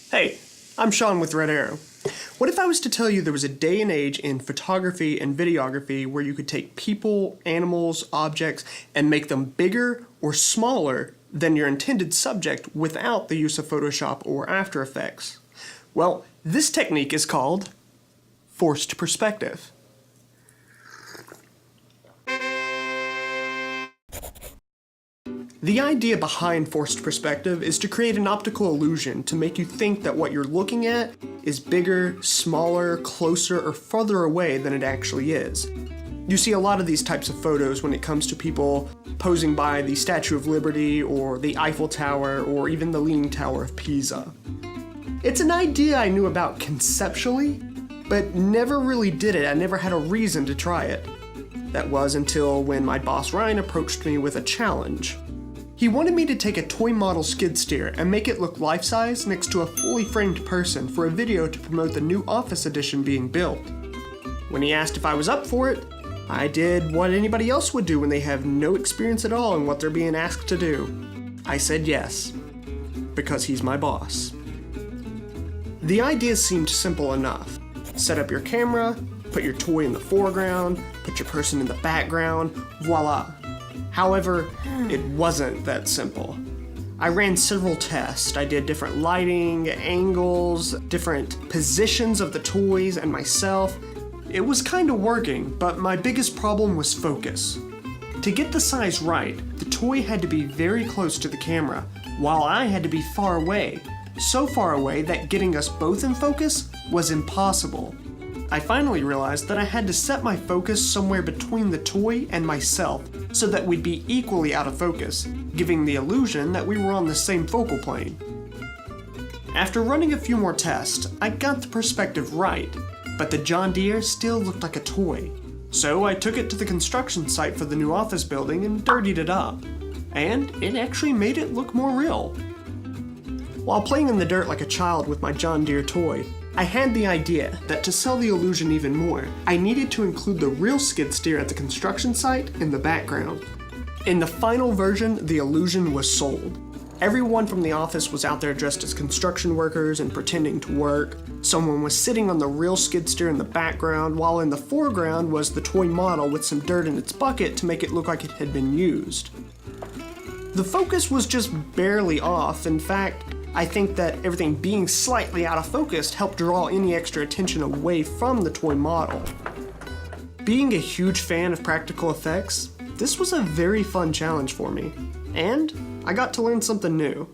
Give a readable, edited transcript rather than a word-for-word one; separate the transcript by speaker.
Speaker 1: Hey, I'm Sean with Red Arrow. What if I was to tell you there was a day and age in photography and videography where you could take people, animals, objects, and make them bigger or smaller than your intended subject without the use of Photoshop or After Effects? Well, this technique is called forced perspective. The idea behind forced perspective is to create an optical illusion to make you think that what you're looking at is bigger, smaller, closer, or further away than it actually is. You see a lot of these types of photos when it comes to people posing by the Statue of Liberty or the Eiffel Tower or even the Leaning Tower of Pisa. It's an idea I knew about conceptually, but never really did it. I never had a reason to try it. That was until when my boss Ryan approached me with a challenge. He wanted me to take a toy model skid steer and make it look life-size next to a fully framed person for a video to promote the new Office edition being built. When he asked if I was up for it, I did what anybody else would do when they have no experience at all in what they're being asked to do. I said yes, because he's my boss. The idea seemed simple enough. Set up your camera, put your toy in the foreground, put your person in the background, voila. However, it wasn't that simple. I ran several tests. I did different lighting, angles, different positions of the toys and myself. It was kind of working, but my biggest problem was focus. To get the size right, the toy had to be very close to the camera, while I had to be far away. So far away that getting us both in focus was impossible. I finally realized that I had to set my focus somewhere between the toy and myself so that we'd be equally out of focus, giving the illusion that we were on the same focal plane. After running a few more tests, I got the perspective right, but the John Deere still looked like a toy. So I took it to the construction site for the new office building and dirtied it up. And it actually made it look more real. While playing in the dirt like a child with my John Deere toy, I had the idea that to sell the illusion even more, I needed to include the real skid steer at the construction site in the background. In the final version, the illusion was sold. Everyone from the office was out there dressed as construction workers and pretending to work. Someone was sitting on the real skid steer in the background, while in the foreground was the toy model with some dirt in its bucket to make it look like it had been used. The focus was just barely off. In fact, I think that everything being slightly out of focus helped draw any extra attention away from the toy model. Being a huge fan of practical effects, this was a very fun challenge for me, and I got to learn something new.